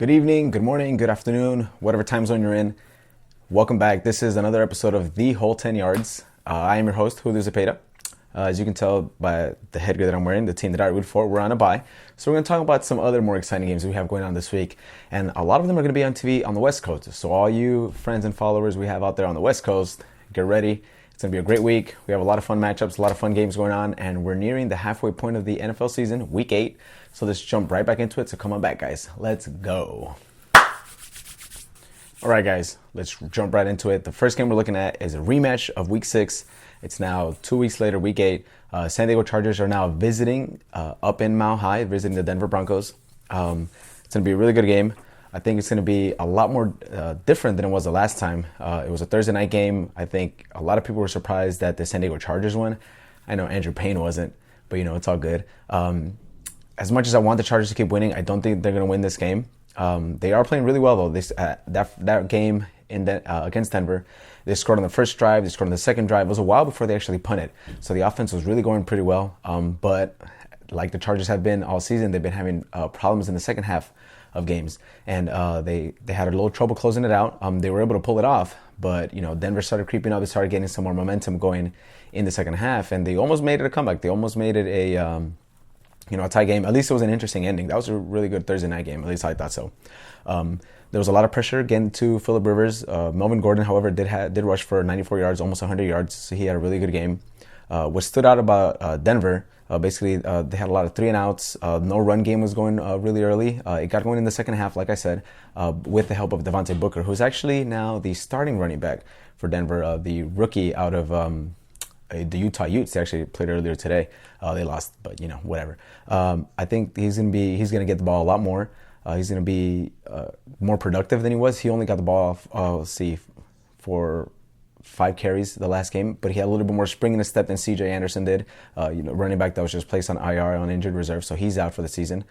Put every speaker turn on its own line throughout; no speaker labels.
Good evening, good morning, good afternoon, whatever time zone you're in. Welcome back. This is another episode of The Whole 10 Yards. I am your host, Julio Zepeda. As you can tell by the headgear that I'm wearing, the team that I root for, we're on a bye. So we're going to talk about some other more exciting games we have going on this week. And a lot of them are going to be on TV on the West Coast. So all you friends and followers we have out there on the West Coast, get ready. It's going to be a great week. We have a lot of fun matchups, a lot of fun games going on, and we're nearing the halfway point of the NFL season, week 8. So let's jump right back into it. So come on back, guys. Let's go. All right, guys, let's jump right into it. The first game we're looking at is a rematch of week 6. It's now 2 weeks later, week 8. San Diego Chargers are now visiting up in Mile High, visiting the Denver Broncos. It's going to be a really good game. I think it's going to be a lot more different than it was the last time. It was a Thursday night game. I think a lot of people were surprised that the San Diego Chargers won. I know Andrew Payne wasn't, but it's all good. As much as I want the Chargers to keep winning, I don't think they're going to win this game. They are playing really well though. That game against Denver, they scored on the first drive. They scored on the second drive. It was a while before they actually punted, so the offense was really going pretty well. But like the Chargers have been all season, they've been having problems in the second half of games, and they had a little trouble closing it out. They were able to pull it off, but Denver started creeping up. They started getting some more momentum going in the second half, and they almost made it a comeback. They almost made it a tie game. At least it was an interesting ending. That was a really good Thursday night game. At least I thought so. There was a lot of pressure getting to Phillip Rivers. Melvin Gordon, however, did rush for 94 yards, almost 100 yards. So he had a really good game. What stood out about Denver, basically, they had a lot of 3-and-outs. No run game was going really early. It got going in the second half, like I said, with the help of Devontae Booker, who's actually now the starting running back for Denver, the rookie out of the Utah Utes. They actually played earlier today. They lost, but whatever. I think he's gonna get the ball a lot more. He's gonna be more productive than he was. He only got the ball for 5 carries the last game, but he had a little bit more spring in his step than C.J. Anderson did. Running back that was just placed on IR, on injured reserve, so he's out for the season.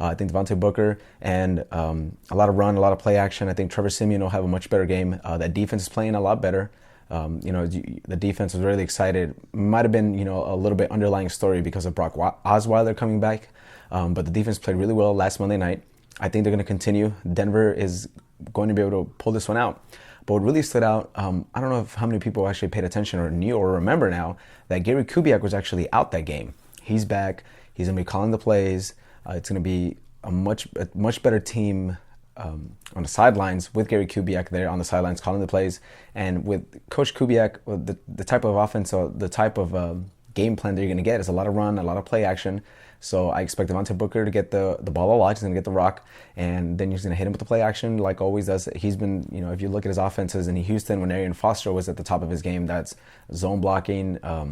I think Devontae Booker and a lot of run, a lot of play action. I think Trevor Siemian will have a much better game. That defense is playing a lot better. The defense was really excited. Might have been, a little bit underlying story because of Brock Osweiler coming back. But the defense played really well last Monday night. I think they're going to continue. Denver is going to be able to pull this one out. But what really stood out, I don't know how many people actually paid attention or knew or remember now that Gary Kubiak was actually out that game. He's back. He's going to be calling the plays. It's going to be a much better team on the sidelines with Gary Kubiak there on the sidelines calling the plays, and with Coach Kubiak, the type of offense or the type of game plan that you're going to get is a lot of run, a lot of play action. So I expect Devontae Booker to get the ball a lot. He's going to get the rock, and then he's going to hit him with the play action like always does. He's been, if you look at his offenses in Houston when Arian Foster was at the top of his game, that's zone blocking, a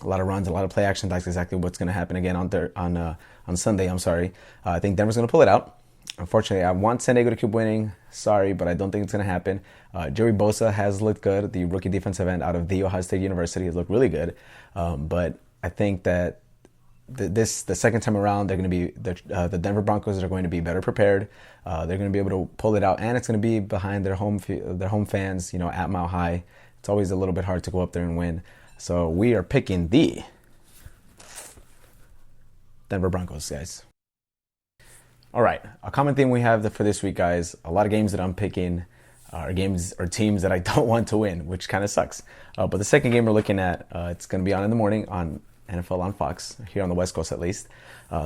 lot of runs, a lot of play action. That's exactly what's going to happen again on Sunday. I think Denver's going to pull it out. Unfortunately, I want San Diego to keep winning. Sorry, but I don't think it's going to happen. Joey Bosa has looked good. The rookie defensive end out of The Ohio State University has looked really good. But I think that the second time around, they're going to be the Denver Broncos are going to be better prepared. They're going to be able to pull it out, and it's going to be behind their home fans. At Mile High, it's always a little bit hard to go up there and win. So we are picking the Denver Broncos, guys. All right, a common theme we have for this week, guys. A lot of games that I'm picking are games or teams that I don't want to win, which kind of sucks. But the second game we're looking at, it's going to be on in the morning on NFL on Fox, here on the West Coast at least.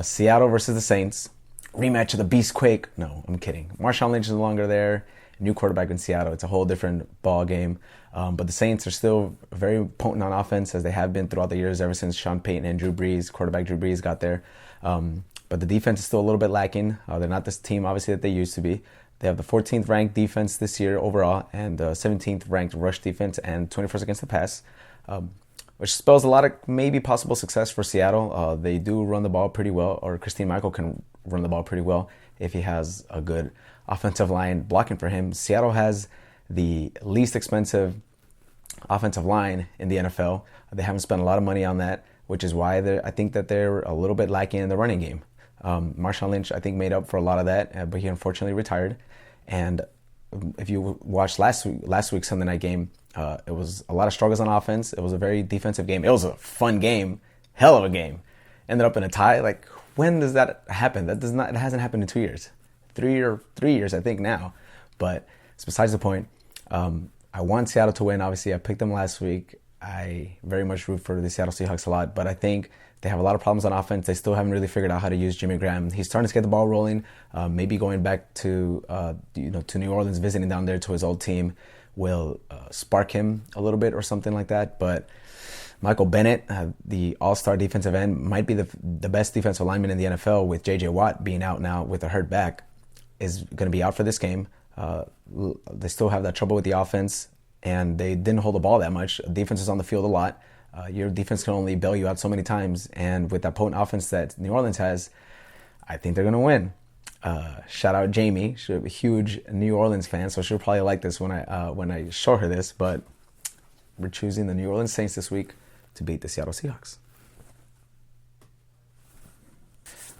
Seattle versus the Saints. Rematch of the Beastquake. No, I'm kidding. Marshawn Lynch is no longer there. New quarterback in Seattle. It's a whole different ball game. But the Saints are still very potent on offense, as they have been throughout the years, ever since Sean Payton and quarterback Drew Brees got there. But the defense is still a little bit lacking. They're not this team, obviously, that they used to be. They have the 14th ranked defense this year overall, and the 17th ranked rush defense, and 21st against the pass, which spells a lot of maybe possible success for Seattle. They do run the ball pretty well, or Christine Michael can run the ball pretty well if he has a good offensive line blocking for him. Seattle has the least expensive offensive line in the NFL. They haven't spent a lot of money on that, which is why I think that they're a little bit lacking in the running game. Marshawn Lynch, I think, made up for a lot of that, but he unfortunately retired. And if you watched last week's Sunday night game, it was a lot of struggles on offense. It was a very defensive game. It was a fun game, hell of a game. Ended up in a tie. Like, when does that happen? It hasn't happened in 2 years. three years, I think now. But it's besides the point. I want Seattle to win. Obviously, I picked them last week. I very much root for the Seattle Seahawks a lot, but I think they have a lot of problems on offense. They still haven't really figured out how to use Jimmy Graham. He's starting to get the ball rolling. Maybe going back to to New Orleans, visiting down there to his old team, will spark him a little bit or something like that. But Michael Bennett, the all-star defensive end, might be the best defensive lineman in the NFL, with J.J. Watt being out now with a hurt back, is going to be out for this game. They still have that trouble with the offense, and they didn't hold the ball that much. Defense is on the field a lot. Your defense can only bail you out so many times, and with that potent offense that New Orleans has, I think they're going to win. Shout out Jamie. She's a huge New Orleans fan, so she'll probably like this when I show her this, but we're choosing the New Orleans Saints this week to beat the Seattle Seahawks.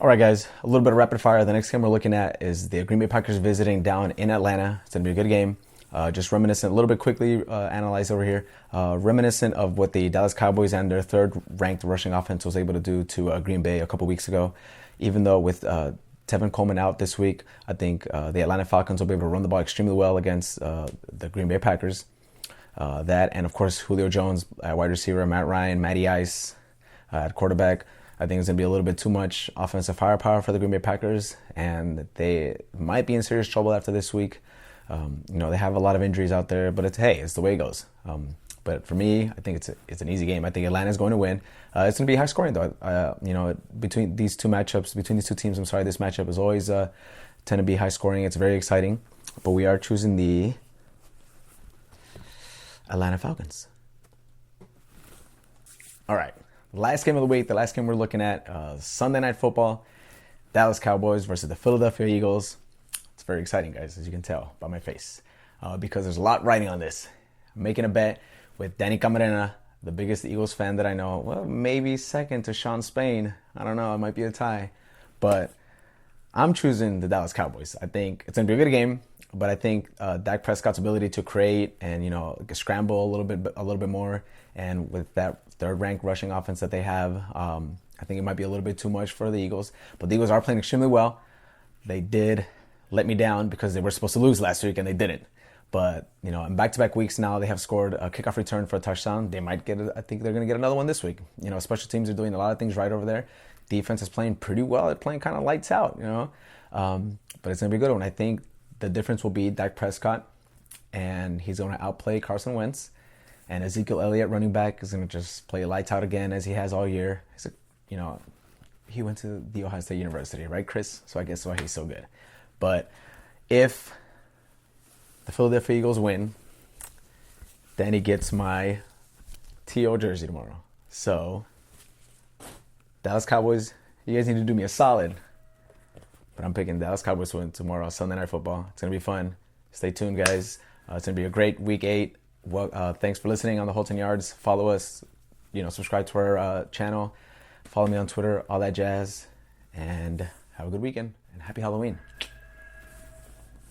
All right, guys, a little bit of rapid fire. The next game we're looking at is the Green Bay Packers visiting down in Atlanta. It's going to be a good game. Just reminiscent, a little bit quickly analyzed over here, reminiscent of what the Dallas Cowboys and their third-ranked rushing offense was able to do to Green Bay a couple weeks ago. Even though with Tevin Coleman out this week, I think the Atlanta Falcons will be able to run the ball extremely well against the Green Bay Packers. That, and of course, Julio Jones at wide receiver, Matt Ryan, Matty Ice at quarterback. I think it's going to be a little bit too much offensive firepower for the Green Bay Packers, and they might be in serious trouble after this week. They have a lot of injuries out there, but it's the way it goes. But for me, I think it's an easy game. I think Atlanta's going to win. It's going to be high scoring though. Between these two teams, this matchup is always tend to be high scoring. It's very exciting, but we are choosing the Atlanta Falcons. All right, last game of the week. The last game we're looking at, Sunday Night Football, Dallas Cowboys versus the Philadelphia Eagles. It's very exciting, guys, as you can tell by my face, because there's a lot riding on this. I'm making a bet with Danny Camarena, the biggest Eagles fan that I know. Well, maybe second to Sean Spain. I don't know. It might be a tie. But I'm choosing the Dallas Cowboys. I think it's going to be a good game, but I think Dak Prescott's ability to create and, scramble a little bit more, and with that third-ranked rushing offense that they have, I think it might be a little bit too much for the Eagles. But the Eagles are playing extremely well. They did let me down because they were supposed to lose last week and they didn't. But, in back-to-back weeks now, they have scored a kickoff return for a touchdown. They might I think they're going to get another one this week. Special teams are doing a lot of things right over there. Defense is playing pretty well. They're playing kind of lights out, But it's going to be a good one. I think the difference will be Dak Prescott, and he's going to outplay Carson Wentz. And Ezekiel Elliott, running back, is going to just play lights out again as he has all year. He went to the Ohio State University, right, Chris? So I guess why he's so good. But if the Philadelphia Eagles win, then he gets my T.O. jersey tomorrow. So, Dallas Cowboys, you guys need to do me a solid. But I'm picking Dallas Cowboys to win tomorrow, Sunday Night Football. It's going to be fun. Stay tuned, guys. It's going to be a great Week 8. Well, thanks for listening on the Whole 10 Yards. Follow us, subscribe to our channel. Follow me on Twitter, all that jazz. And have a good weekend. And happy Halloween.